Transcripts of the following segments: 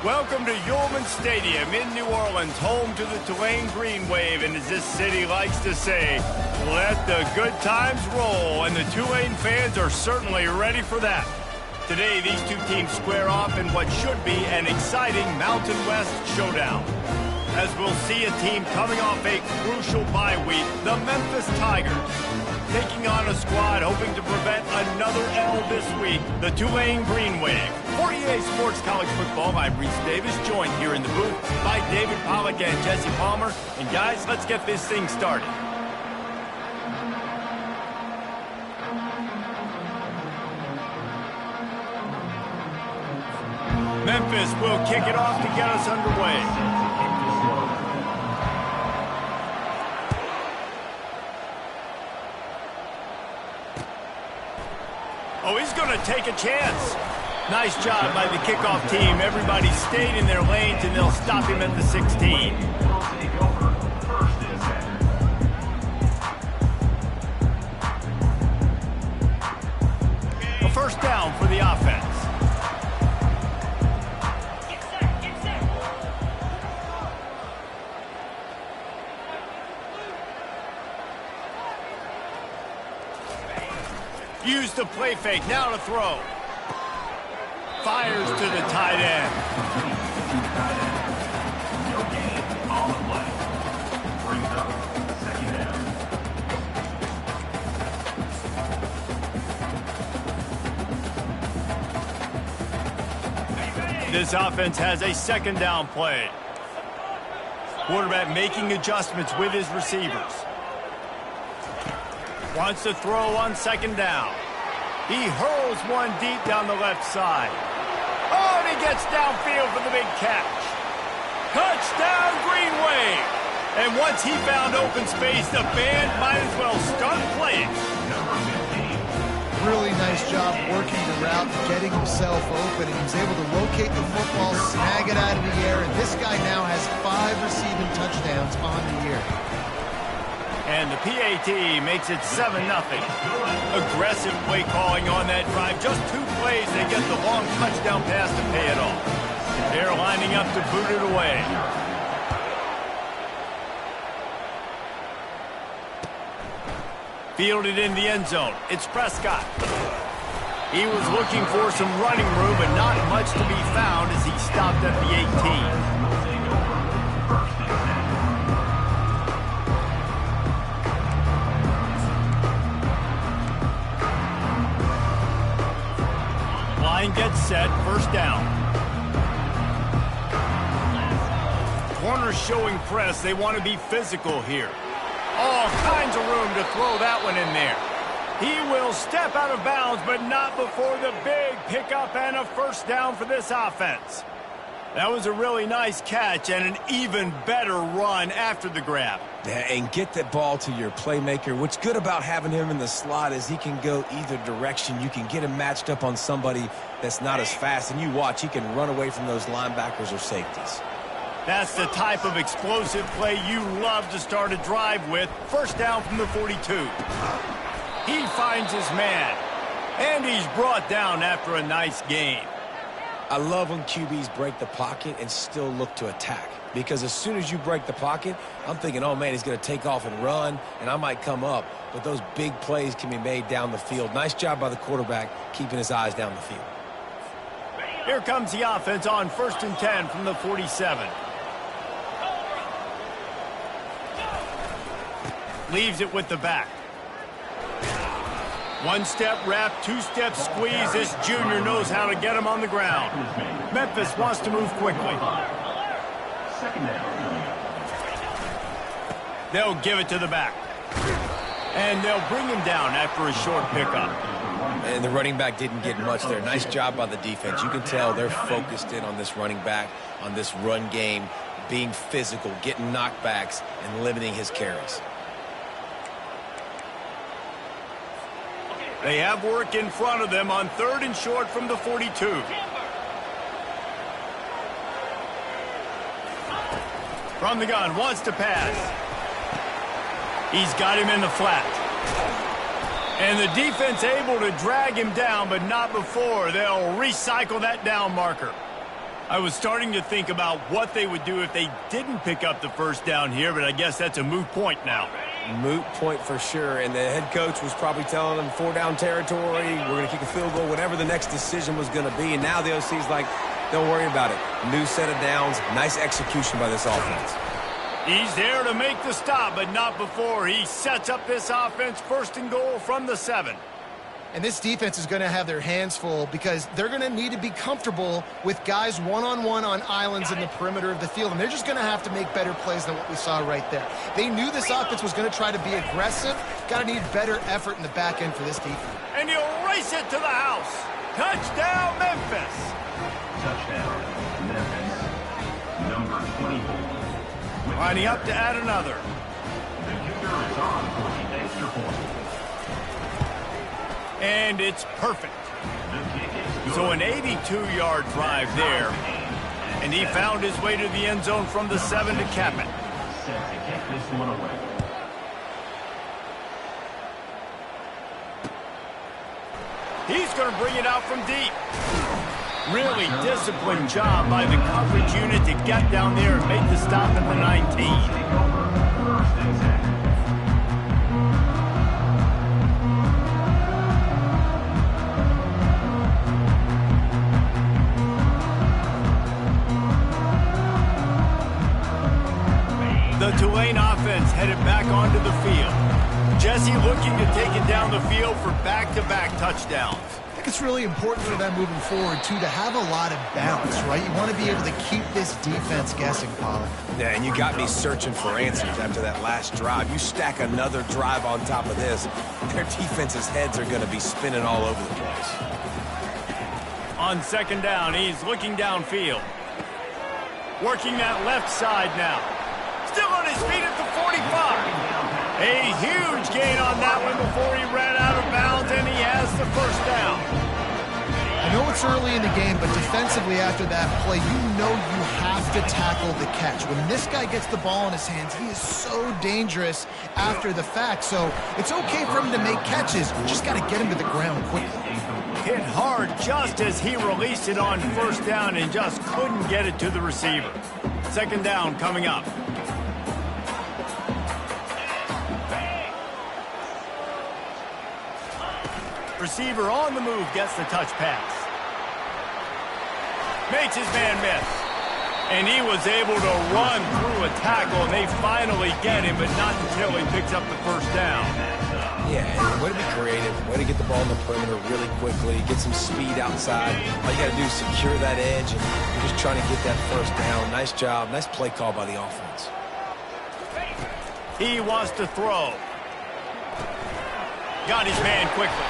Welcome to Yulman Stadium in New Orleans, home to the Tulane Green Wave, and as this city likes to say, let the good times roll, and the Tulane fans are certainly ready for that. Today, these two teams square off in what should be an exciting Mountain West showdown. As we'll see a team coming off a crucial bye week, the Memphis Tigers, taking on a squad hoping to prevent another L this week, the Tulane Green Wave. For EA Sports College Football, I'm Reese Davis, joined here in the booth by David Pollack and Jesse Palmer. And guys, let's get this thing started. Memphis will kick it off to get us underway. Oh, he's going to take a chance. Nice job by the kickoff team. Everybody stayed in their lanes, and they'll stop him at the 16. A first down for the offense. Use the play fake, now to throw. Fires to the tight end. This offense has a second down play. Quarterback making adjustments with his receivers. Wants to throw on second down. He hurls one deep down the left side. Oh, and he gets downfield for the big catch. Touchdown, Green Wave. And once he found open space, the band might as well start playing. Really nice job working the route, getting himself open, and he was able to locate the football, snag it out of the air, and this guy now has 5 receiving touchdowns on the year. And the PAT makes it 7-0. Aggressive play calling on that drive. Just 2 plays, they get the long touchdown pass to pay it off. They're lining up to boot it away. Fielded in the end zone. It's Prescott. He was looking for some running room, but not much to be found as he stopped at the 18. Gets set, first down. Corners showing press. They want to be physical here. All kinds of room to throw that one in there. He will step out of bounds, but not before the big pickup and a first down for this offense. That was a really nice catch and an even better run after the grab. Yeah, and get that ball to your playmaker. What's good about having him in the slot is he can go either direction. You can get him matched up on somebody that's not as fast, and you watch, he can run away from those linebackers or safeties. That's the type of explosive play you love to start a drive with. First down from the 42. He finds his man, and he's brought down after a nice gain. I love when QBs break the pocket and still look to attack. Because as soon as you break the pocket, I'm thinking, oh, man, he's going to take off and run, and I might come up. But those big plays can be made down the field. Nice job by the quarterback keeping his eyes down the field. Here comes the offense on 1st and 10 from the 47. Leaves it with the back. 1-step wrap, 2-step squeeze. This junior knows how to get him on the ground. Memphis wants to move quickly. They'll give it to the back. And they'll bring him down after a short pickup. And the running back didn't get much there. Nice job by the defense. You can tell they're focused in on this running back, on this run game, being physical, getting knockbacks, and limiting his carries. They have work in front of them on 3rd and short from the 42. From the gun, wants to pass. He's got him in the flat. And the defense able to drag him down, but not before. They'll recycle that down marker. I was starting to think about what they would do if they didn't pick up the first down here, but I guess that's a moot point now. Moot point for sure, and the head coach was probably telling them 4-down territory, we're going to kick a field goal, whatever the next decision was going to be, and now the OC's like, don't worry about it. New set of downs, nice execution by this offense. He's there to make the stop, but not before he sets up this offense 1st and goal from the 7. And this defense is going to have their hands full because they're going to need to be comfortable with guys one-on-one on islands in the perimeter of the field. And they're just going to have to make better plays than what we saw right there. They knew this offense was going to try to be aggressive. Got to need better effort in the back end for this defense. And he'll race it to the house. Touchdown, Memphis. Touchdown, Memphis. Number 24. Lining up to add another. The kicker is on for the extra point. And it's perfect. So an 82-yard drive there. And he found his way to the end zone from the 7 to cap it. Set to get this one away. He's going to bring it out from deep. Really disciplined job by the coverage unit to get down there and make the stop at the 19. First and 10. The Tulane offense headed back onto the field. Jesse looking to take it down the field for back-to-back touchdowns. I think it's really important for them moving forward, too, to have a lot of balance, right? You want to be able to keep this defense guessing, Pollard. Yeah, and you got me searching for answers after that last drive. You stack another drive on top of this, their defense's heads are going to be spinning all over the place. On 2nd down, he's looking downfield. Working that left side now. Still on his feet at the 45. A huge gain on that one before he ran out of bounds, and he has the 1st down. I know it's early in the game, but defensively after that play, you know you have to tackle the catch. When this guy gets the ball in his hands, he is so dangerous after the fact. So it's okay for him to make catches. You just got to get him to the ground quickly. Hit hard just as he released it on 1st down and just couldn't get it to the receiver. 2nd down coming up. Receiver on the move gets the touch pass. Makes his man miss. And he was able to run through a tackle, and they finally get him, but not until he picks up the 1st down. Yeah, way to be creative, way to get the ball in the perimeter really quickly, get some speed outside. All you got to do is secure that edge, and you're just trying to get that 1st down. Nice job, nice play call by the offense. He wants to throw. Got his man quickly.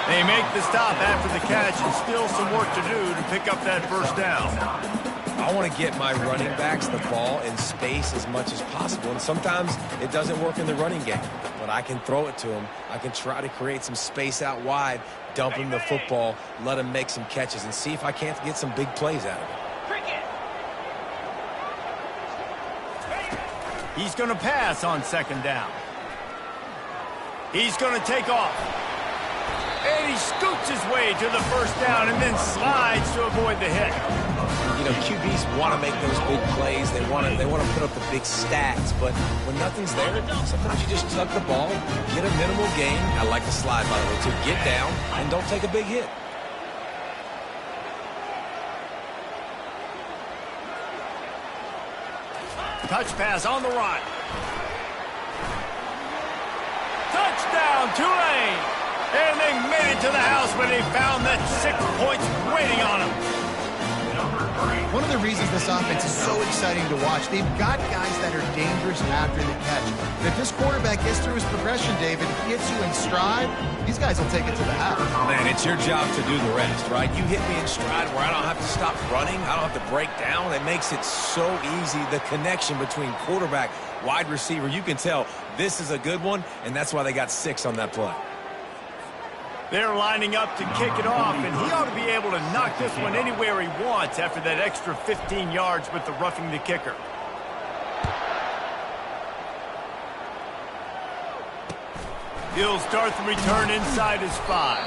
They make the stop after the catch, and still some work to do to pick up that 1st down. I want to get my running backs the ball in space as much as possible, and sometimes it doesn't work in the running game, but I can throw it to them. I can try to create some space out wide, dump him the football, let him make some catches, and see if I can't get some big plays out of it. He's going to pass on 2nd down. He's going to take off. And he scoots his way to the 1st down and then slides to avoid the hit. You know, QBs want to make those big plays. They want to put up the big stats. But when nothing's there, sometimes you just tuck the ball, get a minimal gain. I like the slide, by the way, to get down and don't take a big hit. Touch pass on the run. Touchdown, Tulane! And they made it to the house, but they found that 6 points waiting on them. One of the reasons this offense is so exciting to watch, they've got guys that are dangerous after the catch. And if this quarterback gets through his progression, David, if he hits you in stride, these guys will take it to the house. Man, it's your job to do the rest, right? You hit me in stride where I don't have to stop running. I don't have to break down. It makes it so easy, the connection between quarterback, wide receiver. You can tell this is a good one, and that's why they got 6 on that play. They're lining up to kick it off, and he ought to be able to knock this one anywhere he wants after that extra 15 yards with the roughing the kicker. He'll start the return inside his 5.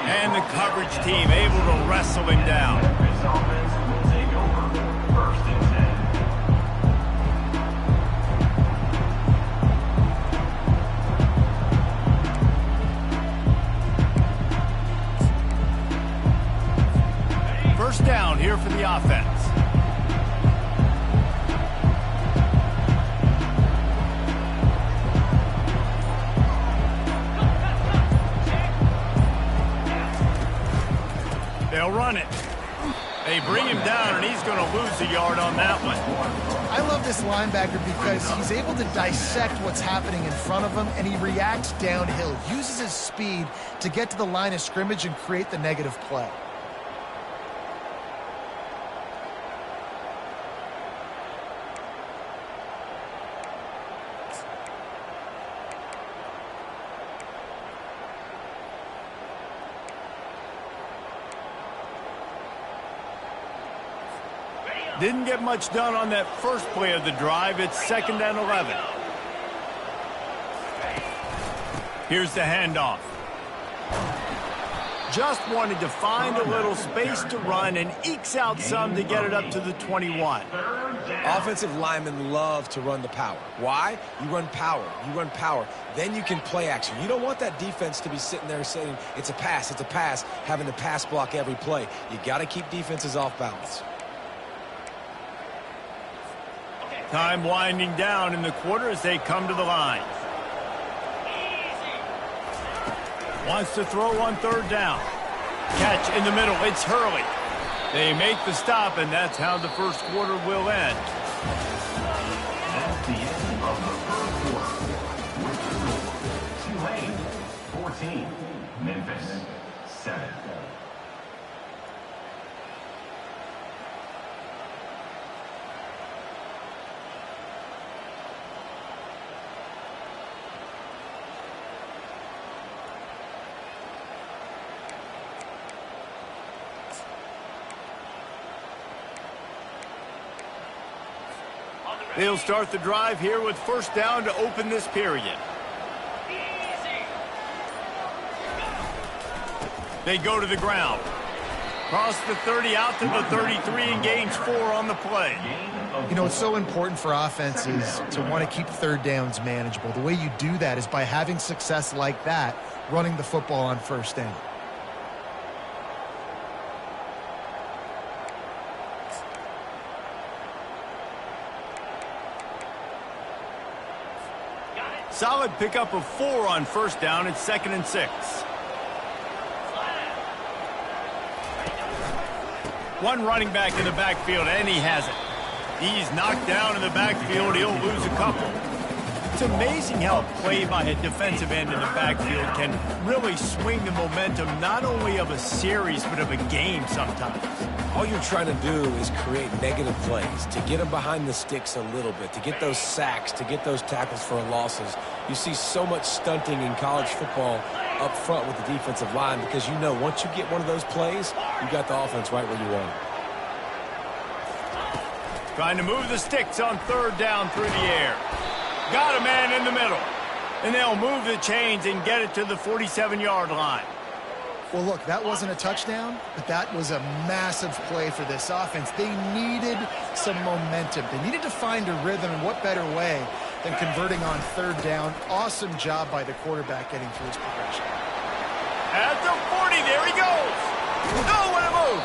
And the coverage team able to wrestle him down. First and 10. First down here for the offense. They'll run it. They bring him down, and he's going to lose a yard on that one. I love this linebacker because he's able to dissect what's happening in front of him, and he reacts downhill, uses his speed to get to the line of scrimmage and create the negative play. Didn't get much done on that first play of the drive. It's 2nd and 11. Here's the handoff. Just wanted to find a little space to run and ekes out some to get it up to the 21. Offensive linemen love to run the power. Why? You run power. You run power. Then you can play action. You don't want that defense to be sitting there saying, it's a pass, having to pass block every play. You got to keep defenses off balance. Time winding down in the quarter as they come to the line. Wants to throw on 3rd down. Catch in the middle. It's Hurley. They make the stop, and that's how the first quarter will end. That's the end of the first quarter. With the score, Tulane 14, Memphis 7. They'll start the drive here with first down to open this period. They go to the ground. Cross the 30 out to the 33 and gains 4 on the play. You know, it's so important for offenses to want to keep 3rd downs manageable. The way you do that is by having success like that, running the football on 1st down. Solid pickup of 4 on 1st down. It's 2nd and 6. One running back in the backfield, and he has it. He's knocked down in the backfield. He'll lose a couple. It's amazing how a play by a defensive end in the backfield can really swing the momentum not only of a series but of a game sometimes. All you're trying to do is create negative plays, to get them behind the sticks a little bit, to get those sacks, to get those tackles for losses. You see so much stunting in college football up front with the defensive line because you know once you get one of those plays, you got the offense right where you want it. Trying to move the sticks on 3rd down through the air. Got a man in the middle. And they'll move the chains and get it to the 47-yard line. Well, look, that wasn't a touchdown, but that was a massive play for this offense. They needed some momentum. They needed to find a rhythm, and what better way than converting on 3rd down. Awesome job by the quarterback getting through his progression. At the 40, there he goes. Oh, what a move.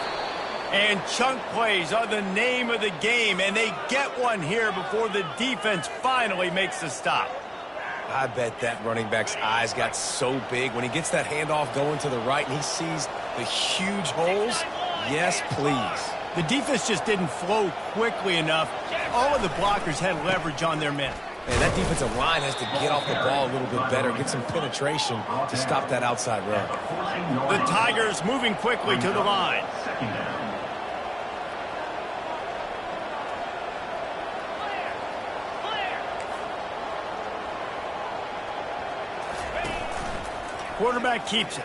And chunk plays are the name of the game, and they get one here before the defense finally makes the stop. I bet that running back's eyes got so big when he gets that handoff going to the right and he sees the huge holes. Yes, please. The defense just didn't flow quickly enough. All of the blockers had leverage on their men. And that defensive line has to get off the ball a little bit better, get some penetration to stop that outside run. The Tigers moving quickly to the line. Quarterback keeps it.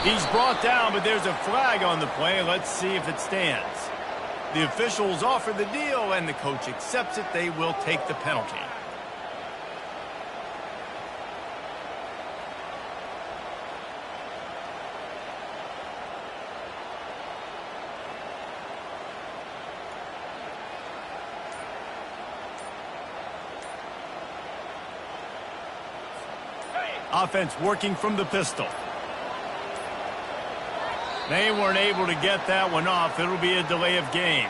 He's brought down, but there's a flag on the play. Let's see if it stands. The officials offer the deal, and the coach accepts it. They will take the penalty. Offense working from the pistol. They weren't able to get that one off. It'll be a delay of game.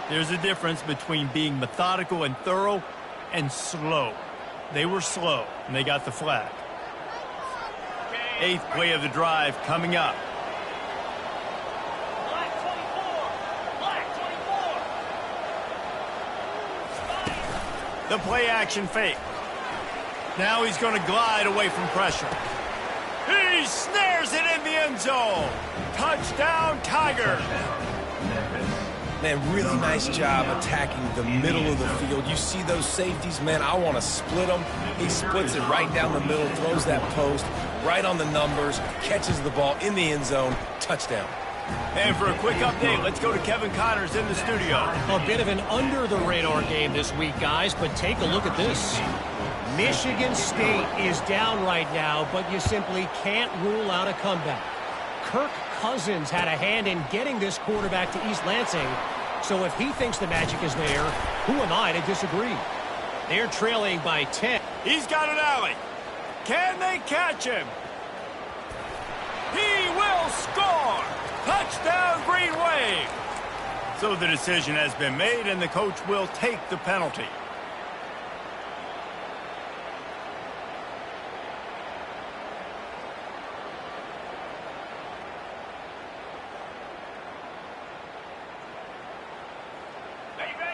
There's a difference between being methodical and thorough and slow. They were slow, and they got the flag. 8th play of the drive coming up. The play action fake. Now he's going to glide away from pressure. He snares it in the end zone. Touchdown, Tigers. Man, really nice job attacking the middle of the field. You see those safeties, man, I want to split them. He splits it right down the middle, throws that post, right on the numbers, catches the ball in the end zone, touchdown. And for a quick update, let's go to Kevin Connors in the studio. A bit of an under-the-radar game this week, guys, but take a look at this. Michigan State is down right now, but you simply can't rule out a comeback. Kirk Cousins had a hand in getting this quarterback to East Lansing, so if he thinks the magic is there, who am I to disagree? They're trailing by 10. He's got an alley. Can they catch him? He will score! Touchdown, Green Wave! So the decision has been made, and the coach will take the penalty.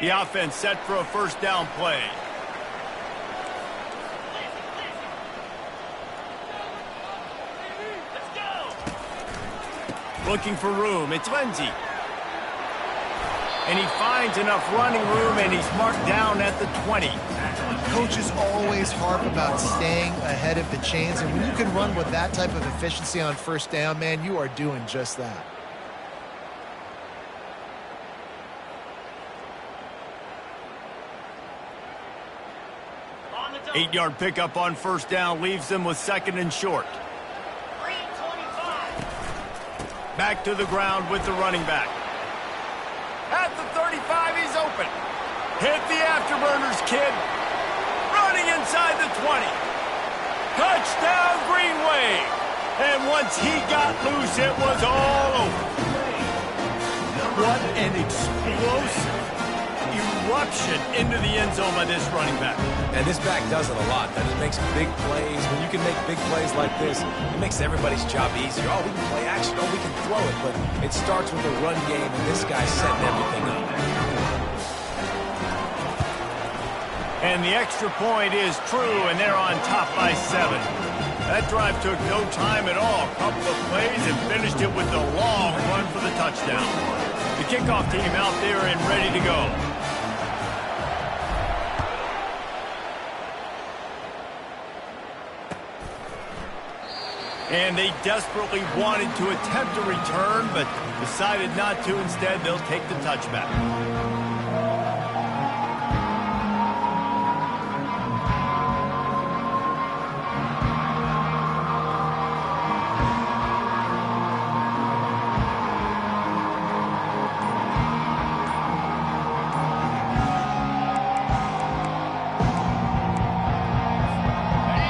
The offense set for a first down play. Looking for room. It's Lindsey. And he finds enough running room, and he's marked down at the 20. Coaches always harp about staying ahead of the chains, and when you can run with that type of efficiency on first down, man, you are doing just that. Eight-yard pickup on first down leaves them with second and short. Back to the ground with the running back. At the 35, he's open. Hit the afterburners, kid. Running inside the 20. Touchdown, Green Wave. And once he got loose, it was all over. What an explosive eruption into the end zone by this running back. And this back does it a lot. That he makes big plays. When you can make big plays like this, it makes everybody's job easier. Oh, we can play action. Oh, we can throw it. But it starts with the run game, and this guy's setting everything up. And the extra point is true, and they're on top by 7. That drive took no time at all. Couple of plays and finished it with a long run for the touchdown. The kickoff team out there and ready to go. And they desperately wanted to attempt a return, but decided not to. Instead, they'll take the touchback.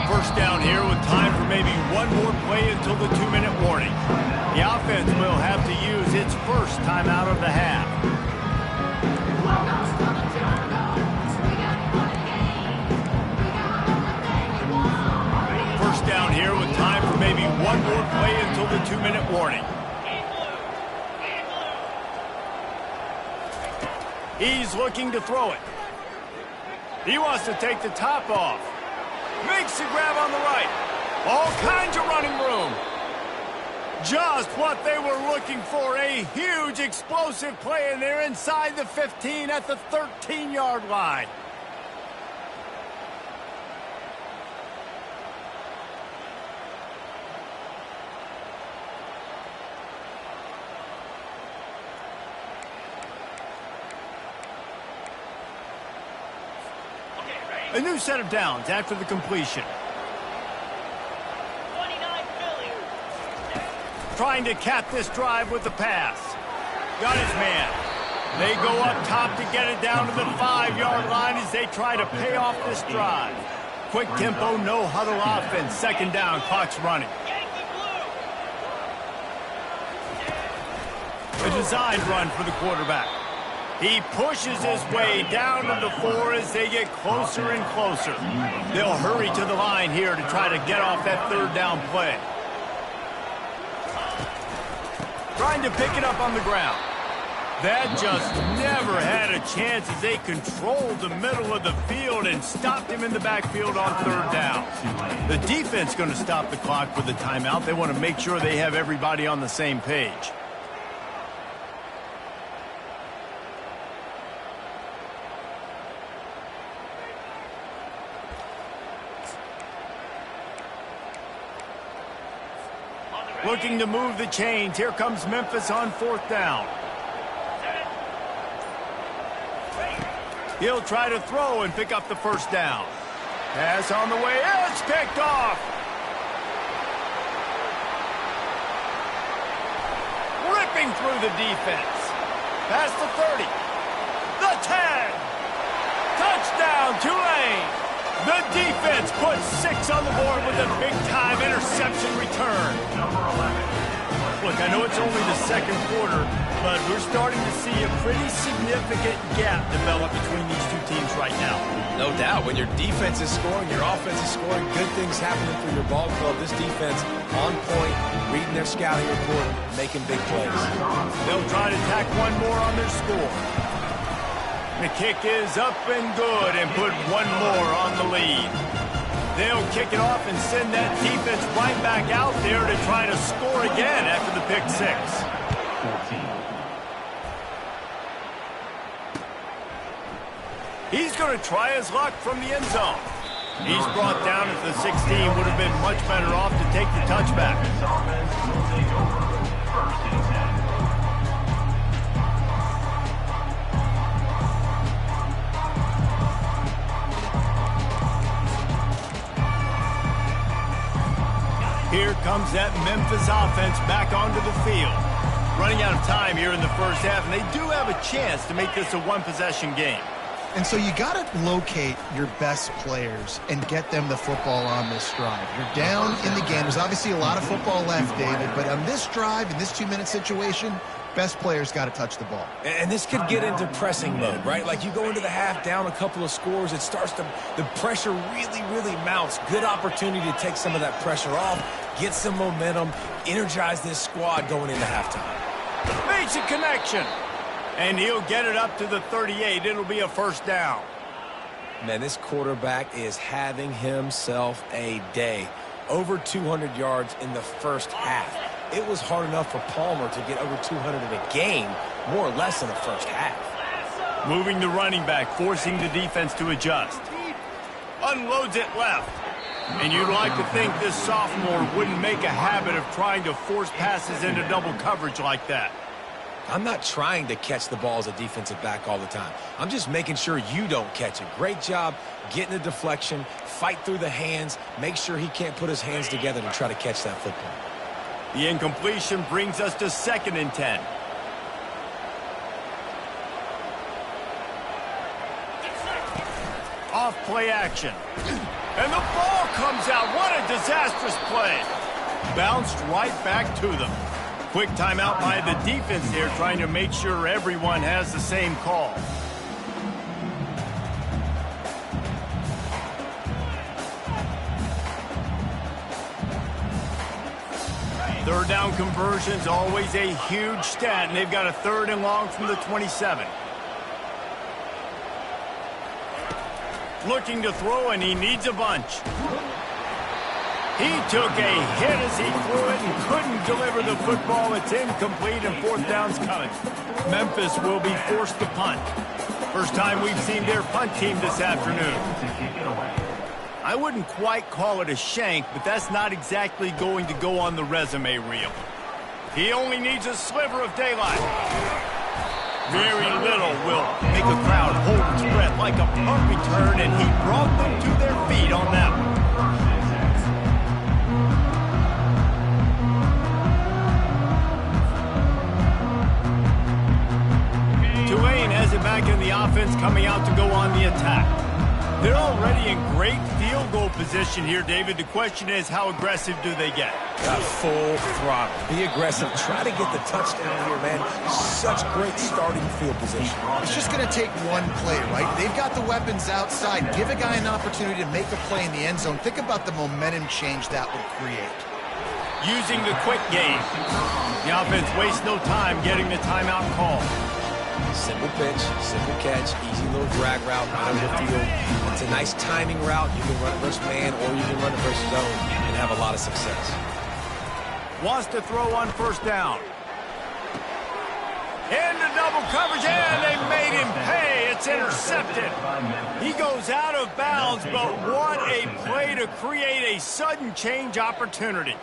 First down here with time for maybe one more play until the 2-minute warning. The offense will have to use its first timeout of the half. First down here with time for maybe one more play until the 2-minute warning. He's looking to throw it. He wants to take the top off. Makes the grab on the right. All kinds of running room. Just what they were looking for. A huge explosive play, and they're inside the 15 at the 13-yard line. A new set of downs after the completion. 29 Philly. Trying to cap this drive with the pass. Got his man. They go up top to get it down to the 5-yard line as they try to pay off this drive. quick tempo, no huddle offense. Second down, clock's running. A designed run for the quarterback. He pushes his way down to the 4 as they get closer and closer. They'll hurry to the line here to try to get off that third down play. Trying to pick it up on the ground. That just never had a chance as they controlled the middle of the field and stopped him in the backfield on third down. The defense going to stop the clock with a timeout. They want to make sure they have everybody on the same page. Looking to move the chains. Here comes Memphis on fourth down. He'll try to throw and pick up the first down. Pass on the way. It's picked off. Ripping through the defense. Past the 30. The 10. Touchdown, Tulane. The defense puts 6 on the board with a big-time interception return. Look, I know it's only the second quarter, but we're starting to see a pretty significant gap develop between these two teams right now. No doubt. When your defense is scoring, your offense is scoring, good things happening for your ball club. This defense on point, reading their scouting report, making big plays. They'll try to tack one more on their score. The kick is up and good and put one more on the lead. They'll kick it off and send that defense right back out there to try to score again after the pick 6. 14. He's going to try his luck from the end zone. He's brought down at the 16. Would have been much better off to take the touchback. Here comes that Memphis offense back onto the field. Running out of time here in the first half, and they do have a chance to make this a one-possession game. And so you got to locate your best players and get them the football on this drive. You're down in the game. There's obviously a lot of football left, David, but on this drive, in this 2-minute situation, best players got to touch the ball. And this could get into pressing mode, right? Like you go into the half down a couple of scores, it starts to, the pressure really mounts. Good opportunity to take some of that pressure off, get some momentum, energize this squad going into halftime. Makes a connection. And he'll get it up to the 38. It'll be a first down. Man, this quarterback is having himself a day. Over 200 yards in the first half. It was hard enough for Palmer to get over 200 in a game, more or less in the first half. Moving the running back, forcing the defense to adjust. Unloads it left. And you'd like to think this sophomore wouldn't make a habit of trying to force passes into double coverage like that. I'm not trying to catch the ball as a defensive back all the time. I'm just making sure you don't catch it. Great job getting a deflection, fight through the hands, make sure he can't put his hands together to try to catch that football. The incompletion brings us to 2nd and 10. Off play action. And the ball comes out. What a disastrous play. Bounced right back to them. Quick timeout by the defense here, trying to make sure everyone has the same call. Third down conversion's always a huge stat, and they've got a 3rd and long from the 27. Looking to throw, and he needs a bunch. He took a hit as he threw it and couldn't deliver the football. It's incomplete, and 4th down's coming. Memphis will be forced to punt. First time we've seen their punt team this afternoon. I wouldn't quite call it a shank, but that's not exactly going to go on the resume reel. He only needs a sliver of daylight. Very little will make a crowd hold its breath like a punt return, and he brought them to their feet on that one. Tulane has it back in the offense, coming out to go on the attack. They're already in great field goal position here, David. The question is, how aggressive do they get? Full throttle. Be aggressive. Try to get the touchdown here, man. Such great starting field position. It's just going to take one play, right? They've got the weapons outside. Give a guy an opportunity to make a play in the end zone. Think about the momentum change that would create. Using the quick game. The offense wastes no time getting the timeout call. Simple pitch, simple catch, easy little drag route right over the field. It's a nice timing route. You can run it versus man or you can run it versus zone and have a lot of success. Wants to throw on first down. Into double coverage, and they made him pay. It's intercepted. He goes out of bounds, but what a play to create a sudden change opportunity.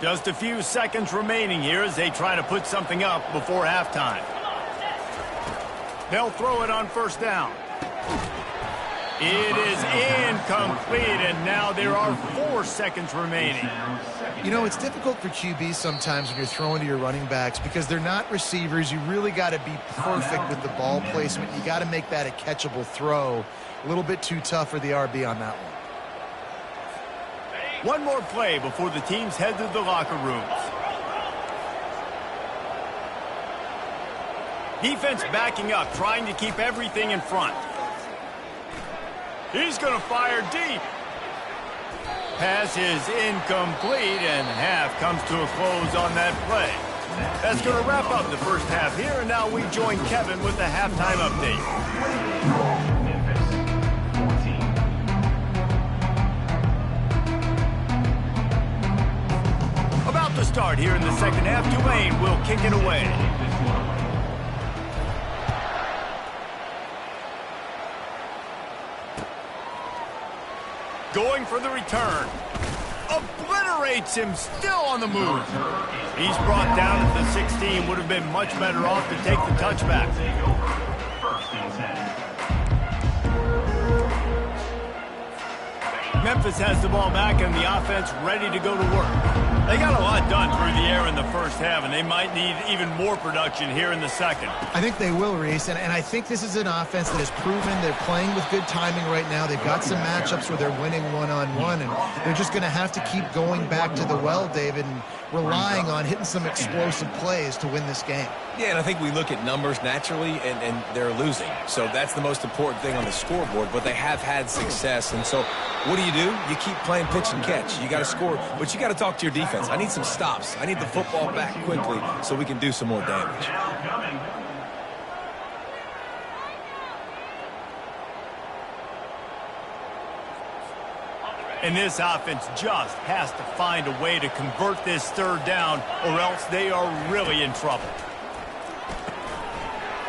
Just a few seconds remaining here as they try to put something up before halftime. They'll throw it on first down. It is incomplete, and now there are 4 seconds remaining. You know, it's difficult for QBs sometimes when you're throwing to your running backs because they're not receivers. You really got to be perfect with the ball placement. You got to make that a catchable throw. A little bit too tough for the RB on that one. One more play before the teams head to the locker rooms. Defense backing up, trying to keep everything in front. He's going to fire deep. Pass is incomplete, and half comes to a close on that play. That's going to wrap up the first half here, and now we join Kevin with the halftime update. About to start here in the second half, Tulane will kick it away. Going for the return. Obliterates him, still on the move. He's brought down at the 16. Would have been much better off to take the touchback. Memphis has the ball back and the offense ready to go to work. They got a lot done through the air in the first half, and they might need even more production here in the second. I think they will, Reese, and I think this is an offense that has proven they're playing with good timing right now. They've got some matchups where they're winning one-on-one, and they're just going to have to keep going back to the well, David, and relying on hitting some explosive plays to win this game. Yeah, and I think we look at numbers naturally, and they're losing. So that's the most important thing on the scoreboard, but they have had success. And so what do? You keep playing pitch and catch. You got to score, but you got to talk to your defense. I need some stops. I need the football back quickly so we can do some more damage. And this offense just has to find a way to convert this third down, or else they are really in trouble.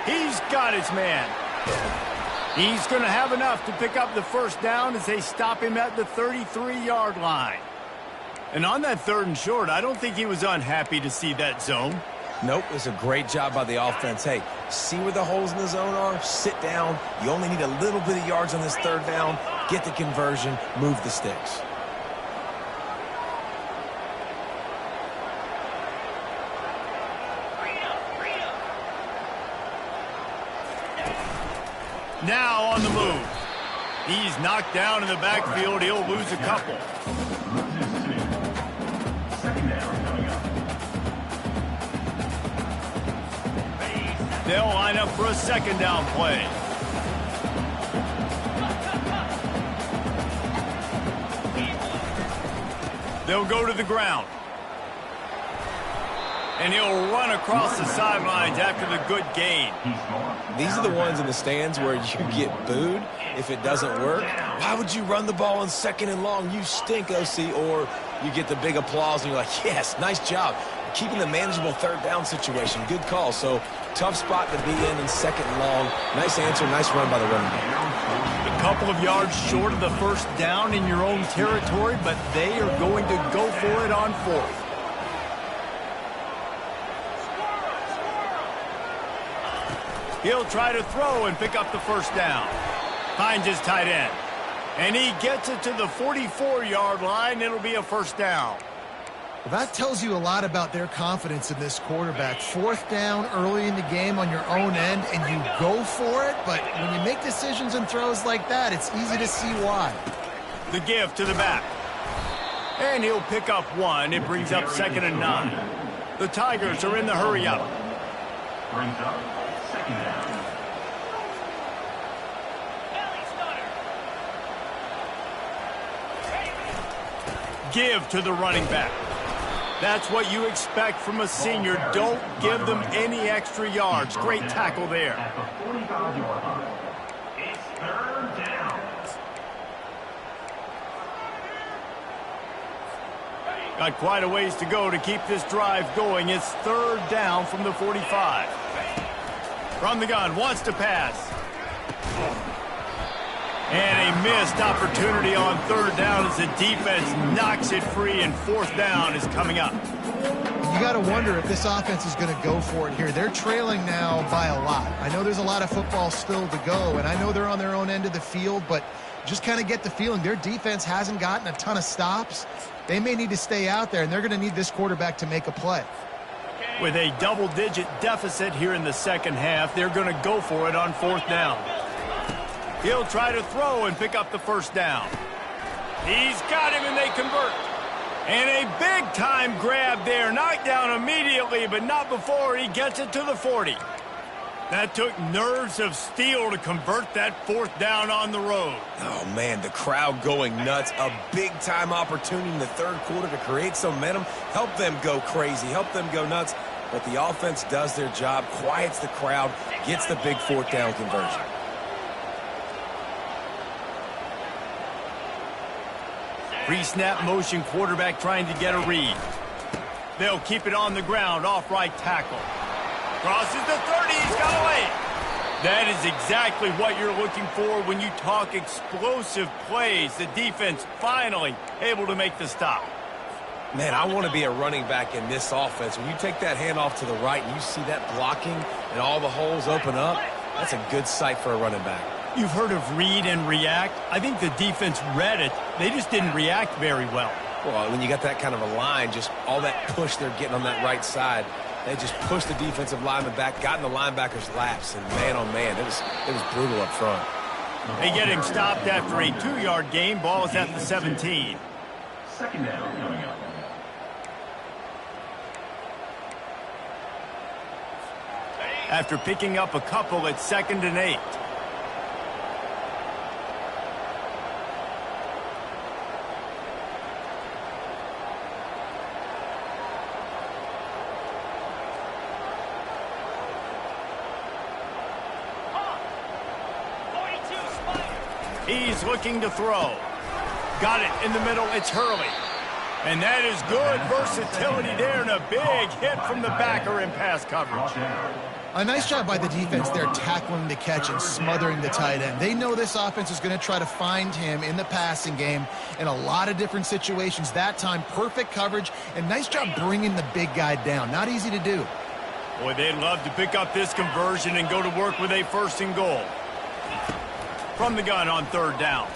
He's got his man. He's going to have enough to pick up the first down as they stop him at the 33-yard line. And on that 3rd and short, I don't think he was unhappy to see that zone. Nope, it's a great job by the offense. Hey, see where the holes in the zone are? Sit down. You only need a little bit of yards on this 3rd down. Get the conversion. Move the sticks. Now on the move. He's knocked down in the backfield. He'll lose a couple. They'll line up for a 2nd down play. They'll go to the ground. And he'll run across the sidelines after the good gain. These are the ones in the stands where you get booed if it doesn't work. Why would you run the ball in 2nd and long? You stink, OC. Or you get the big applause and you're like, yes, nice job. Keeping the manageable 3rd down situation. Good call. So tough spot to be in 2nd and long. Nice answer, nice run by the running back. A couple of yards short of the first down in your own territory, but they are going to go for it on 4th. He'll try to throw and pick up the first down. Finds his tight end. And he gets it to the 44-yard line. It'll be a first down. Well, that tells you a lot about their confidence in this quarterback. Fourth down early in the game on your own end, and you go for it. But when you make decisions and throws like that, it's easy to see why. The give to the back. And he'll pick up one. It brings up 2nd and 9. The Tigers are in the hurry up. Brings up 2nd down. Give to the running back. That's what you expect from a senior. Don't give them any extra yards. Great tackle there. At the 45-yard line. It's 3rd down. Got quite a ways to go to keep this drive going. It's 3rd down from the 45. From the gun, wants to pass. And a missed opportunity on 3rd down as the defense knocks it free, and 4th down is coming up. You got to wonder if this offense is going to go for it here. They're trailing now by a lot. I know there's a lot of football still to go, and I know they're on their own end of the field, but just kind of get the feeling their defense hasn't gotten a ton of stops. They may need to stay out there, and they're going to need this quarterback to make a play. With a double-digit deficit here in the second half, they're going to go for it on 4th down. He'll try to throw and pick up the first down. He's got him, and they convert. And a big-time grab there. Knocked down immediately, but not before he gets it to the 40. That took nerves of steel to convert that 4th down on the road. Oh, man, the crowd going nuts. A big-time opportunity in the 3rd quarter to create some momentum. Help them go crazy. Help them go nuts. But the offense does their job, quiets the crowd, gets the big 4th down conversion. Pre-snap motion quarterback trying to get a read. They'll keep it on the ground, off right tackle. Crosses the 30, he's got away. That is exactly what you're looking for when you talk explosive plays. The defense finally able to make the stop. Man, I want to be a running back in this offense. When you take that handoff to the right and you see that blocking and all the holes open up, that's a good sight for a running back. You've heard of read and react. I think the defense read it. They just didn't react very well. Well, when you got that kind of a line, just all that push they're getting on that right side, they just pushed the defensive lineman back, got in the linebacker's laps, and man, oh man, it was brutal up front. They get him stopped after a 2-yard gain. Ball is at the 17. 2nd down coming up. After picking up a couple at 2nd and 8. He's looking to throw. Got it in the middle. It's Hurley. And that is good versatility there, and a big hit from the backer in pass coverage. A nice job by the defense there, tackling the catch and smothering the tight end. They know this offense is going to try to find him in the passing game in a lot of different situations. That time, perfect coverage, and nice job bringing the big guy down. Not easy to do. Boy, they'd love to pick up this conversion and go to work with a 1st and goal. From the gun on 3rd down.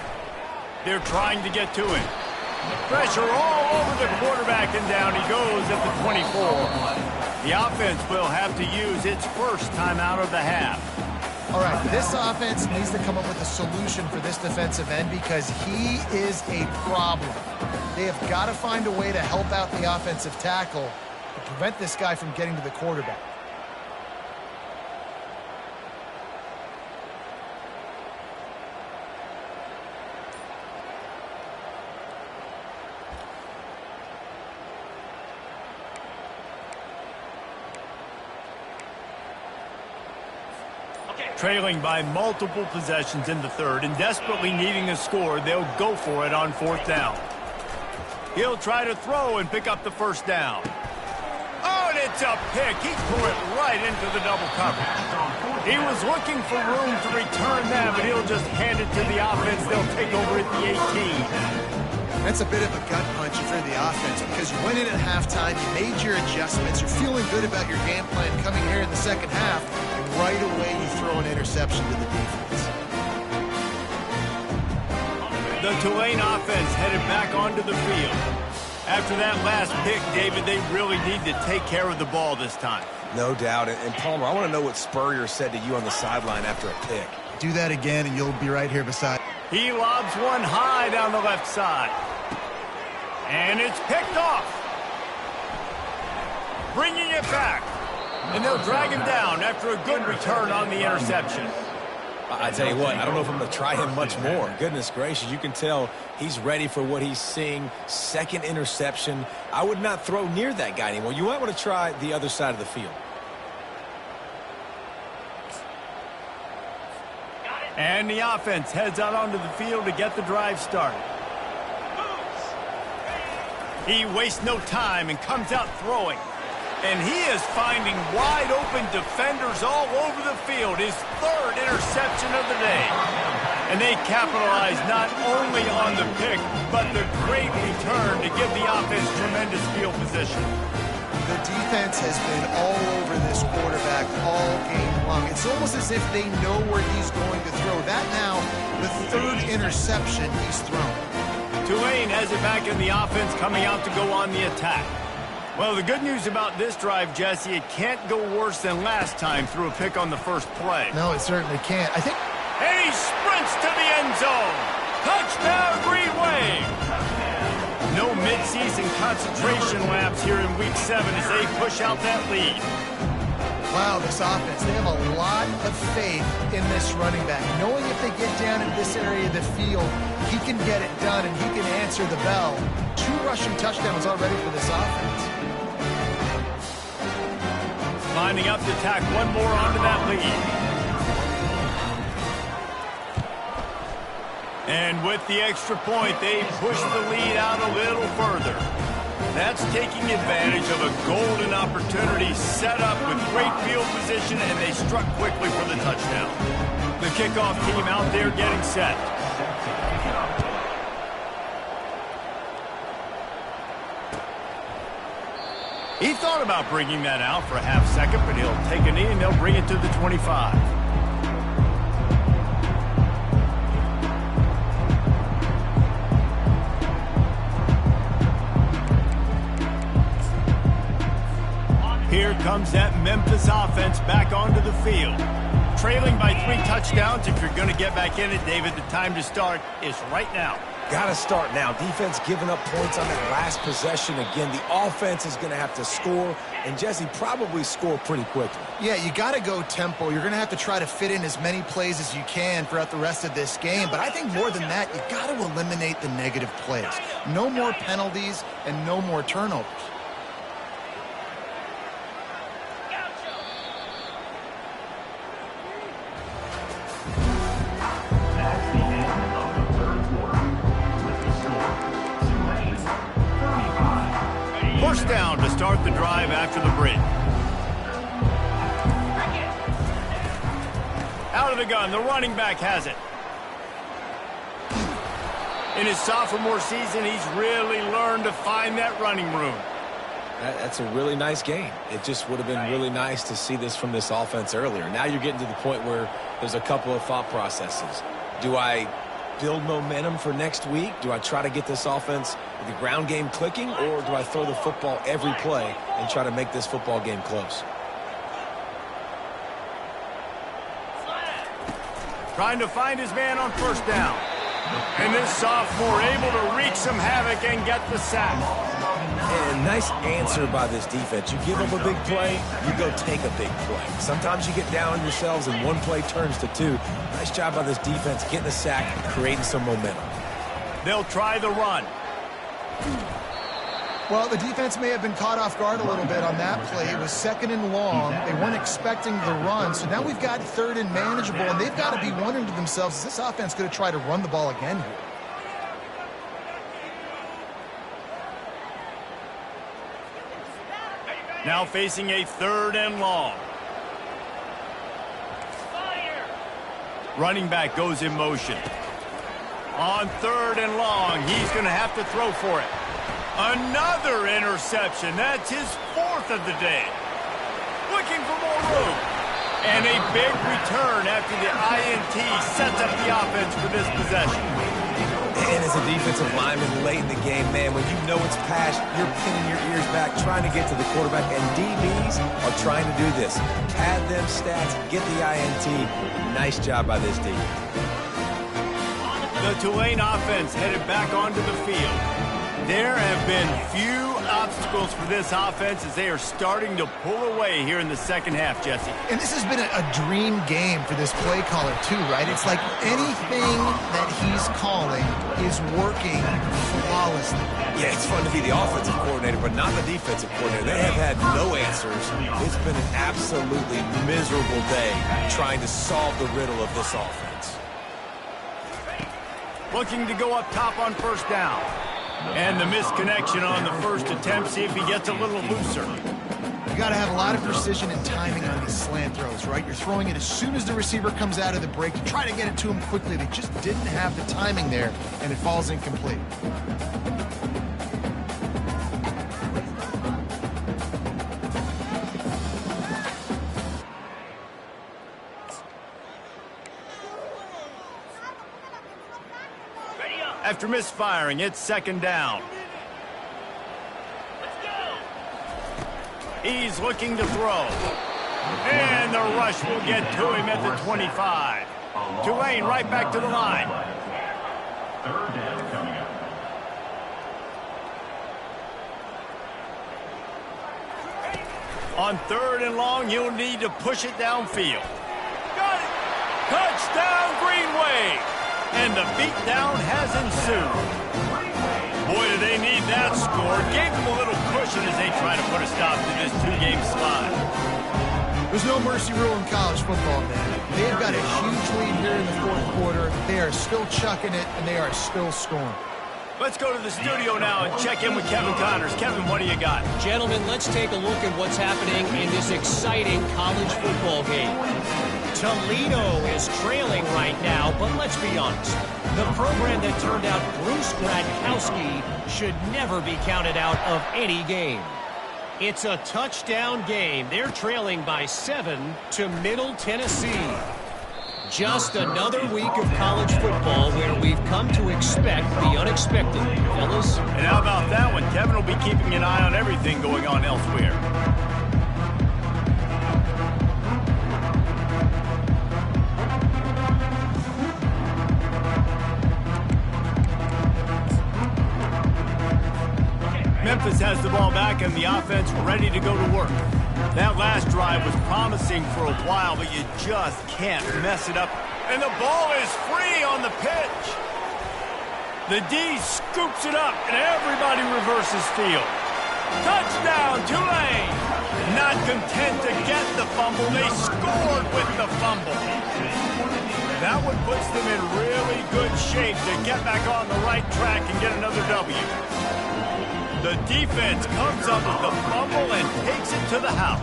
They're trying to get to him. Pressure all over the quarterback, and down he goes at the 24. The offense will have to use its first timeout of the half. All right, this offense needs to come up with a solution for this defensive end because he is a problem. They have got to find a way to help out the offensive tackle to prevent this guy from getting to the quarterback. Trailing by multiple possessions in the 3rd and desperately needing a score, they'll go for it on 4th down. He'll try to throw and pick up the first down. Oh, and it's a pick. He threw it right into the double coverage. He was looking for room to return that, but he'll just hand it to the offense. They'll take over at the 18. That's a bit of a gut punch for the offense because you went in at halftime, you made your adjustments, you're feeling good about your game plan coming here in the second half, and right away you throw an interception to the defense. The Tulane offense headed back onto the field. After that last pick, David, they really need to take care of the ball this time. No doubt. And Palmer, I want to know what Spurrier said to you on the sideline after a pick. Do that again, and you'll be right here beside. He lobs one high down the left side. And it's picked off. Bringing it back. And they'll drag him down after a good return on the interception. I tell you what, I don't know if I'm going to try him much more. Goodness gracious, you can tell he's ready for what he's seeing. Second interception. I would not throw near that guy anymore. You might want to try the other side of the field. And the offense heads out onto the field to get the drive started. He wastes no time and comes out throwing. And he is finding wide-open defenders all over the field. His third interception of the day. And they capitalize not only on the pick, but the great return to give the offense tremendous field position. The defense has been all over this quarterback all game long. It's almost as if they know where he's going to throw. That now, the third interception he's thrown. Tulane has it back in the offense, coming out to go on the attack. Well, the good news about this drive, Jesse, it can't go worse than last time through a pick on the first play. No, it certainly can't. I think. And he sprints to the end zone. Touchdown, Green Wave. No midseason concentration laps here in Week 7 as they push out that lead. Wow, this offense, they have a lot of faith in this running back. Knowing if they get down in this area of the field, he can get it done and he can answer the bell. 2 rushing touchdowns already for this offense. Lining up to tack one more onto that lead. And with the extra point, they push the lead out a little further. That's taking advantage of a golden opportunity set up with great field position, and they struck quickly for the touchdown. The kickoff team out there getting set. He thought about bringing that out for a half second, but he'll take a knee and they'll bring it to the 25. Here comes that Memphis offense back onto the field. Trailing by 3 touchdowns. If you're going to get back in it, David, the time to start is right now. Got to start now. Defense giving up points on that last possession. Again, the offense is going to have to score, and Jesse probably score pretty quickly. Yeah, you got to go tempo. You're going to have to try to fit in as many plays as you can throughout the rest of this game. But I think more than that, you got to eliminate the negative plays. No more penalties and no more turnovers. First down to start the drive after the break. Out of the gun, the running back has it. In his sophomore season, he's really learned to find that running room. That's a really nice game. It just would have been really nice to see this from this offense earlier. Now you're getting to the point where there's a couple of thought processes. Do I build momentum for next week? Do I try to get this offense, the ground game clicking, or do I throw the football every play and try to make this football game close? Trying to find his man on first down. And this sophomore able to wreak some havoc and get the sack. And nice answer by this defense. You give up a big play, you go take a big play. Sometimes you get down on yourselves and one play turns to 2. Nice job by this defense getting a sack, creating some momentum. They'll try the run. Well, the defense may have been caught off guard a little bit on that play. It was 2nd and long. They weren't expecting the run. So now we've got 3rd and manageable, and they've got to be wondering to themselves, is this offense going to try to run the ball again here? Now facing a 3rd and long. Running back goes in motion. On 3rd and long, he's going to have to throw for it. Another interception. That's his 4th of the day. Looking for more room. And a big return after the INT sets up the offense for this possession. And as a defensive lineman late in the game, man, when you know it's pass, you're pinning your ears back, trying to get to the quarterback, and DBs are trying to do this. Pad them stats, get the INT. Nice job by this D. The Tulane offense headed back onto the field. There have been few obstacles for this offense as they are starting to pull away here in the second half, Jesse. And this has been a dream game for this play caller, too, right? It's like anything that he's calling is working flawlessly. Yeah, it's fun to be the offensive coordinator, but not the defensive coordinator. They have had no answers. It's been an absolutely miserable day trying to solve the riddle of this offense. Looking to go up top on first down. And the misconnection on the first attempt. See if he gets a little looser. You got to have a lot of precision and timing on these slant throws, right? You're throwing it as soon as the receiver comes out of the break. You try to get it to him quickly. They just didn't have the timing there, and it falls incomplete. After misfiring, it's second down. He's looking to throw. And the rush will get to him at the 25. Tulane right back to the line. Third down coming up. On third and long, you'll need to push it downfield. Got it! Touchdown, Green Wave! And the beatdown has ensued. Boy, do they need that score. Gave them a little cushion as they try to put a stop to this two-game slide. There's no mercy rule in college football, man. They've got a huge lead here in the fourth quarter. They are still chucking it, and they are still scoring. Let's go to the studio now and check in with Kevin Connors. Kevin, what do you got? Gentlemen, let's take a look at what's happening in this exciting college football game. Toledo is trailing right now, but let's be honest. The program that turned out Bruce Gradkowski should never be counted out of any game. It's a touchdown game. They're trailing by 7 to Middle Tennessee. Just another week of college football where we've come to expect the unexpected, fellas. And how about that one? Kevin will be keeping an eye on everything going on elsewhere. Memphis has the ball back and the offense ready to go to work. That last drive was promising for a while, but you just can't mess it up. And the ball is free on the pitch. The D scoops it up, and everybody reverses field. Touchdown, Tulane! Not content to get the fumble, they scored with the fumble. That one puts them in really good shape to get back on the right track and get another W. The defense comes up with the fumble and takes it to the house.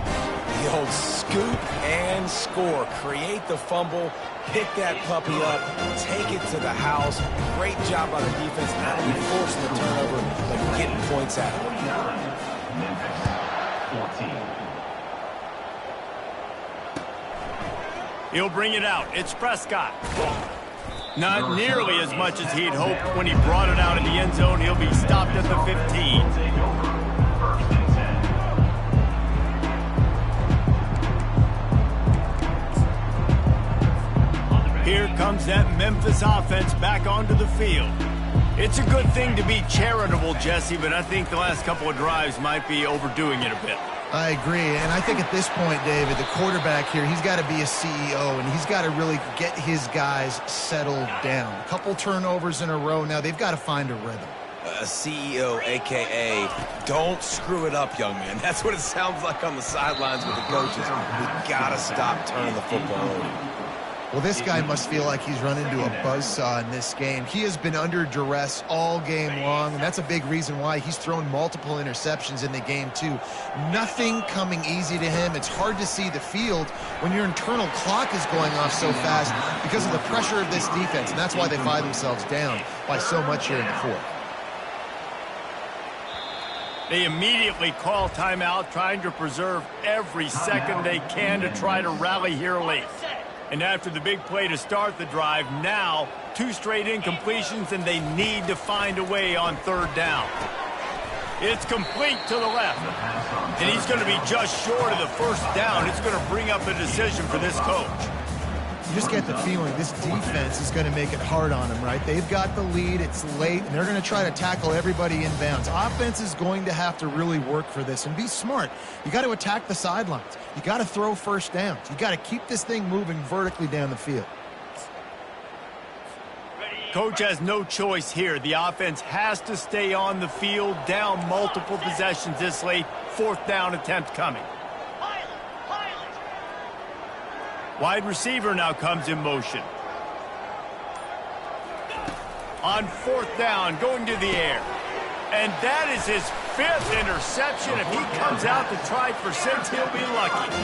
The old scoop and score. Create the fumble, pick that puppy up, take it to the house. Great job by the defense, not only forcing the turnover, but getting points out of it. Memphis, 14. He'll bring it out. It's Prescott. Not nearly as much as he'd hoped when he brought it out in the end zone. He'll be stopped at the 15. Here comes that Memphis offense back onto the field. It's a good thing to be charitable, Jesse, but I think the last couple of drives might be overdoing it a bit. I agree, and I think at this point, David, the quarterback here, he's got to be a CEO, and he's got to really get his guys settled down. A couple turnovers in a row now. They've got to find a rhythm. A CEO, a.k.a. don't screw it up, young man. That's what it sounds like on the sidelines with the coaches. We got to stop turning the football over. Well, this guy must feel like he's run into a buzzsaw in this game. He has been under duress all game long, and that's a big reason why he's thrown multiple interceptions in the game, too. Nothing coming easy to him. It's hard to see the field when your internal clock is going off so fast because of the pressure of this defense, and that's why they find themselves down by so much here in the fourth. They immediately call timeout, trying to preserve every second they can to try to rally here late. And after the big play to start the drive, now 2 straight incompletions, and they need to find a way on 3rd down. It's complete to the left, and he's going to be just short of the 1st down. It's going to bring up a decision for this coach. You just get the feeling this defense is going to make it hard on them, right? They've got the lead, it's late, and they're going to try to tackle everybody inbounds. Offense is going to have to really work for this and be smart. You got to attack the sidelines. You got to throw 1st downs. You got to keep this thing moving vertically down the field. Coach has no choice here. The offense has to stay on the field, down multiple possessions this late. 4th down attempt coming. Wide receiver now comes in motion. On 4th down, going to the air. And that is his 5th interception. If he comes out to try for 6, he'll be lucky.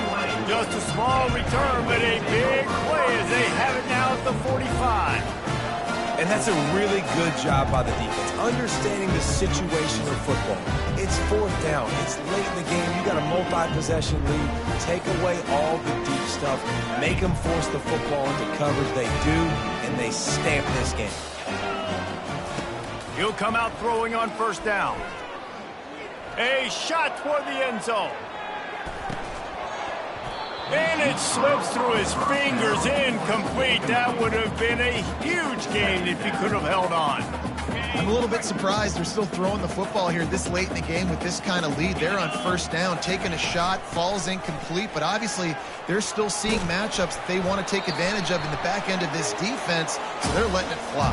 Just a small return, but a big play as they have it now at the 45. And that's a really good job by the defense, understanding the situation of football. It's 4th down. It's late in the game. You got a multi-possession lead. Take away all the deep stuff. Make them force the football into coverage. They do, and they stamp this game. He'll come out throwing on 1st down. A shot toward the end zone. And it slips through his fingers, incomplete. That would have been a huge gain if he could have held on. I'm a little bit surprised they're still throwing the football here this late in the game with this kind of lead. They're on 1st down, taking a shot, falls incomplete, but obviously they're still seeing matchups that they want to take advantage of in the back end of this defense, so they're letting it fly.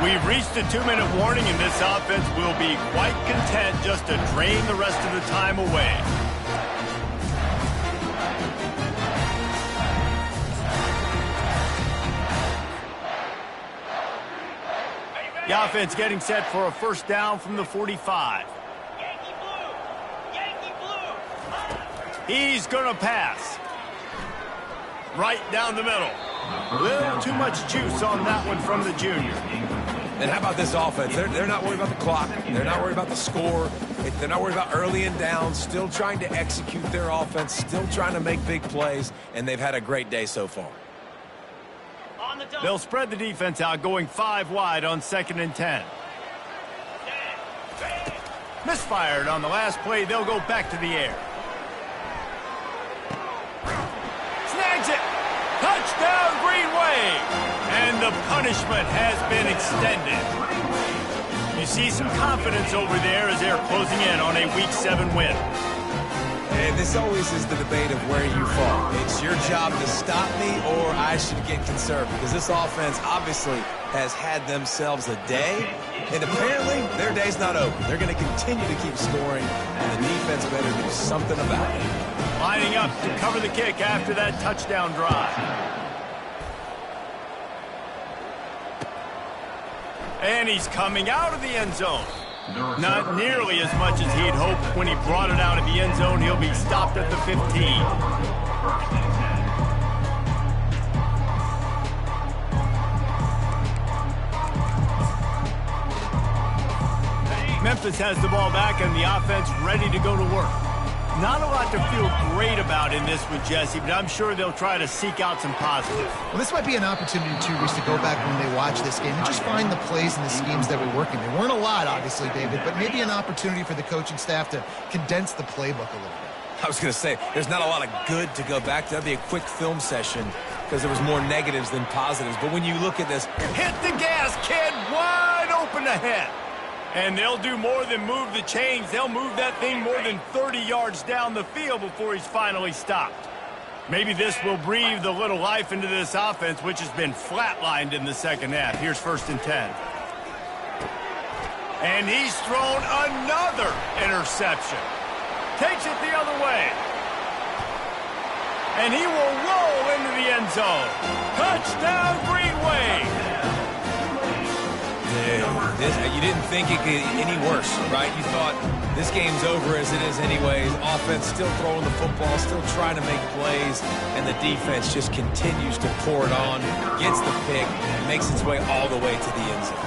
We've reached a 2-minute warning, and this offense will be quite content just to drain the rest of the time away. The offense getting set for a 1st down from the 45. He's going to pass. Right down the middle. A little too much juice on that one from the junior. And how about this offense? They're not worried about the clock. They're not worried about the score. They're not worried about early and down. Still trying to execute their offense. Still trying to make big plays. And they've had a great day so far. They'll spread the defense out, going 5 wide on 2nd and 10. Misfired on the last play. They'll go back to the air. Snags it. Touchdown, Green Wave. And the punishment has been extended. You see some confidence over there as they're closing in on a Week 7 win. And this always is the debate of where you fall. It's your job to stop me or I should get conservative, because this offense obviously has had themselves a day, and apparently their day's not over. They're going to continue to keep scoring, and the defense better do something about it. Lining up to cover the kick after that touchdown drive. And he's coming out of the end zone. Not nearly as much as he'd hoped when he brought it out of the end zone. He'll be stopped at the 15. Memphis has the ball back and the offense ready to go to work. Not a lot to feel great about in this one, Jesse, but I'm sure they'll try to seek out some positives. Well, this might be an opportunity, too, Reese, to go back when they watch this game and just find the plays and the schemes that were working. There weren't a lot, obviously, David, but maybe an opportunity for the coaching staff to condense the playbook a little bit. I was going to say, there's not a lot of good to go back to. That'd be a quick film session because there was more negatives than positives. But when you look at this, hit the gas, kid, wide open ahead. And they'll do more than move the chains. They'll move that thing more than 30 yards down the field before he's finally stopped. Maybe this will breathe a little life into this offense, which has been flatlined in the second half. Here's 1st and 10. And he's thrown another interception. Takes it the other way. And he will roll into the end zone. Touchdown, Green Wave. You didn't think it could get any worse, right? You thought this game's over as it is anyways. Offense still throwing the football, still trying to make plays, and the defense just continues to pour it on, gets the pick, makes its way all the way to the end zone.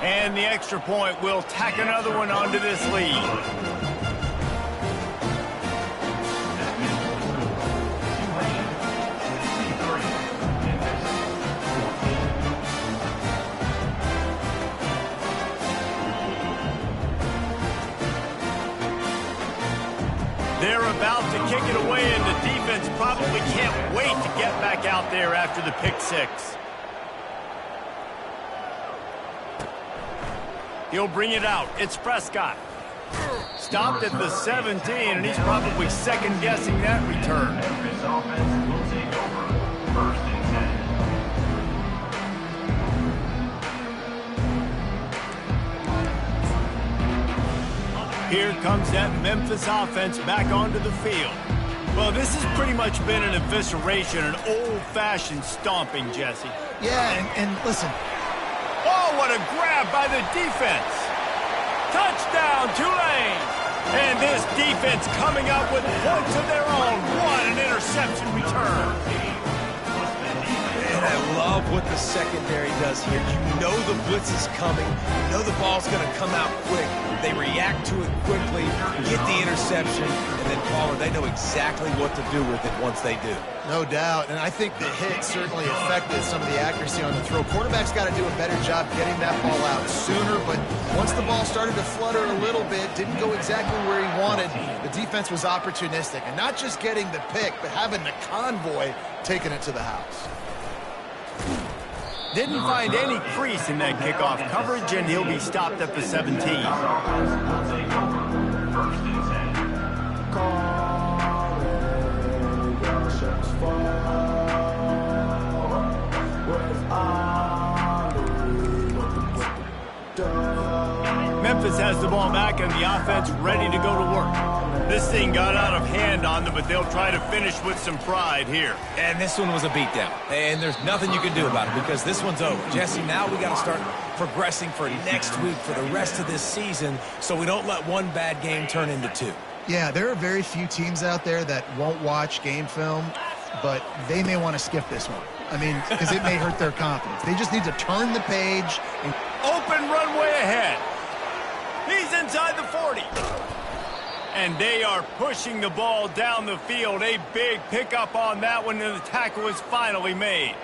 And the extra point will tack another one onto this lead. take it away, and the defense probably can't wait to get back out there after the pick six. He'll bring it out. It's Prescott. Stopped at the 17, and he's probably second-guessing that return. Memphis offense will take over. 1st and 10. Here comes that Memphis offense back onto the field. Well, this has pretty much been an evisceration, an old-fashioned stomping, Jesse. Yeah, and listen. Oh, what a grab by the defense. Touchdown, Tulane. And this defense coming up with points of their own. What an interception return. And I love what the secondary does here. You know the blitz is coming. You know the ball's going to come out quick. They react to it quickly, get the interception, and then Paul, they know exactly what to do with it once they do. No doubt, and I think the hit certainly affected some of the accuracy on the throw. Quarterback's got to do a better job getting that ball out sooner, but once the ball started to flutter a little bit, didn't go exactly where he wanted, the defense was opportunistic. And not just getting the pick, but having the convoy taking it to the house. Didn't find any crease in that kickoff coverage, and he'll be stopped at the 17. Offense will take over. 1st and 10. Memphis has the ball back, and the offense ready to go to work. This thing got out of hand on them, but they'll try to finish with some pride here. And this one was a beatdown. And there's nothing you can do about it because this one's over. Jesse, now we got to start progressing for next week, for the rest of this season, so we don't let one bad game turn into two. Yeah, there are very few teams out there that won't watch game film, but they may want to skip this one. I mean, because it may hurt their confidence. They just need to turn the page. And open runway ahead. He's inside the 40. And they are pushing the ball down the field. A big pickup on that one, and the tackle is finally made.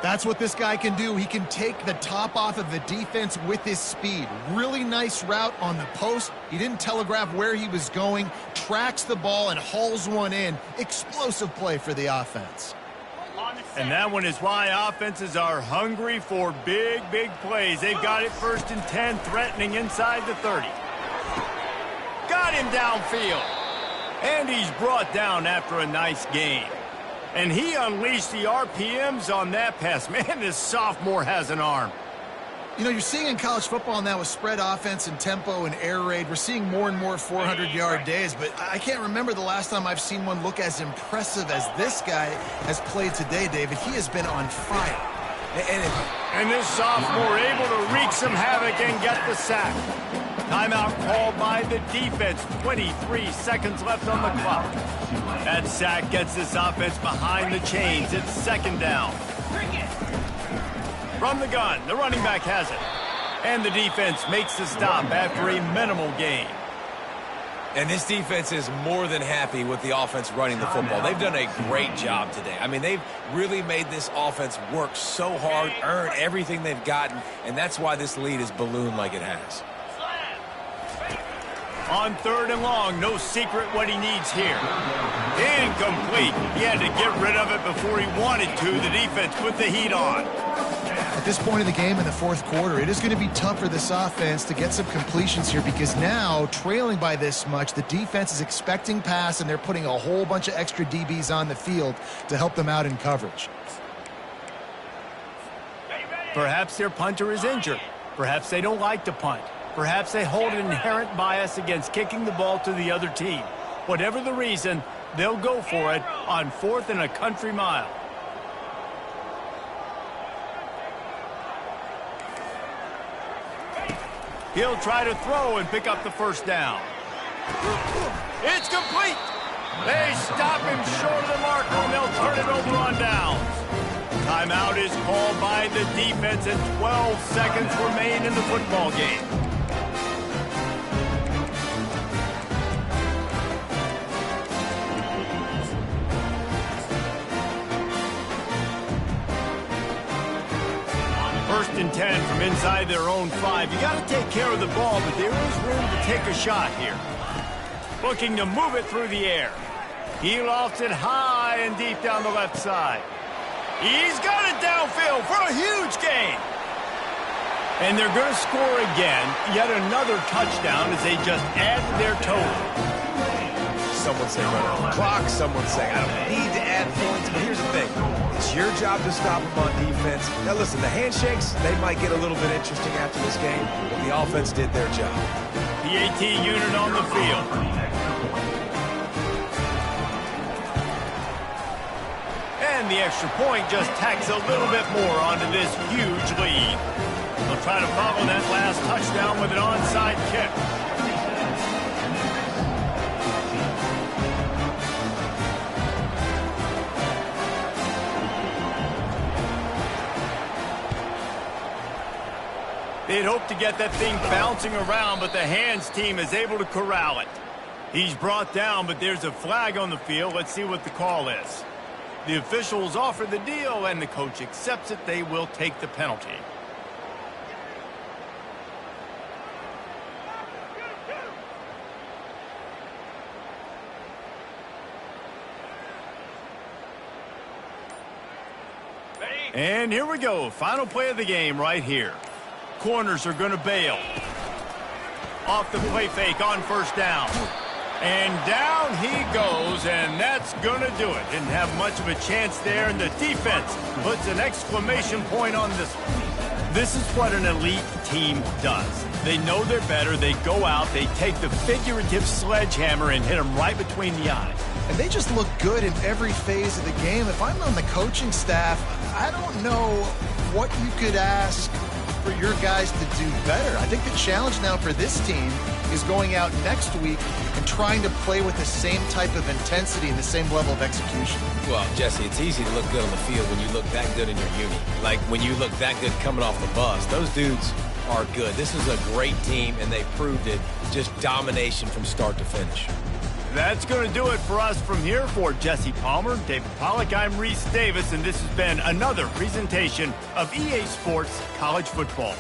That's what this guy can do. He can take the top off of the defense with his speed. Really nice route on the post. He didn't telegraph where he was going. Tracks the ball and hauls one in. Explosive play for the offense. And that one is why offenses are hungry for big, big plays. They've got it 1st and 10, threatening inside the 30. Got him downfield. And he's brought down after a nice gain. And he unleashed the RPMs on that pass. Man, this sophomore has an arm. You know, you're seeing in college football now with spread offense and tempo and air raid, we're seeing more and more 400-yard days, but I can't remember the last time I've seen one look as impressive as this guy has played today, David. He has been on fire. And this sophomore able to wreak some havoc and get the sack. Timeout called by the defense. 23 seconds left on the clock. That sack gets this offense behind the chains. It's 2nd down. From the gun, the running back has it. And the defense makes the stop after a minimal gain. And this defense is more than happy with the offense running the football. They've done a great job today. I mean, they've really made this offense work so hard, earn everything they've gotten, and that's why this lead is ballooned like it has. On 3rd and long, no secret what he needs here. Incomplete. He had to get rid of it before he wanted to. The defense put the heat on. At this point in the game in the 4th quarter, it is going to be tough for this offense to get some completions here because now, trailing by this much, the defense is expecting pass, and they're putting a whole bunch of extra DBs on the field to help them out in coverage. Perhaps their punter is injured. Perhaps they don't like to punt. Perhaps they hold an inherent bias against kicking the ball to the other team. Whatever the reason, they'll go for it on 4th and a country mile. He'll try to throw and pick up the 1st down. It's complete. They stop him short of the marker, and they'll turn it over on downs. Timeout is called by the defense, and 12 seconds remain in the football game. First and 10 from inside their own 5. You got to take care of the ball, but there is room to take a shot here. Looking to move it through the air. He lofts it high and deep down the left side. He's got it downfield for a huge gain. And they're going to score again. Yet another touchdown as they just add to their total. Someone say run on the clock. Someone say I don't need to add points. But here's the thing. It's your job to stop them on defense. Now listen, the handshakes, they might get a little bit interesting after this game, but the offense did their job. PAT unit on the field. And the extra point just tacks a little bit more onto this huge lead. They'll try to follow that last touchdown with an onside kick. They'd hoped to get that thing bouncing around, but the hands team is able to corral it. He's brought down, but there's a flag on the field. Let's see what the call is. The officials offer the deal, and the coach accepts it. They will take the penalty. And here we go. Final play of the game right here. Corners are going to bail. Off the play fake on first down. And down he goes, and that's going to do it. Didn't have much of a chance there, and the defense puts an exclamation point on this one. This is what an elite team does. They know they're better. They go out. They take the figurative sledgehammer and hit them right between the eyes. And they just look good in every phase of the game. If I'm on the coaching staff, I don't know what you could ask for your guys to do better. I think the challenge now for this team is going out next week and trying to play with the same type of intensity and the same level of execution. Well, Jesse, it's easy to look good on the field when you look that good in your uni. Like when you look that good coming off the bus. Those dudes are good. This is a great team, and they proved it. Just domination from start to finish. That's going to do it for us from here. For Jesse Palmer, David Pollack, I'm Reese Davis, and this has been another presentation of EA Sports College Football.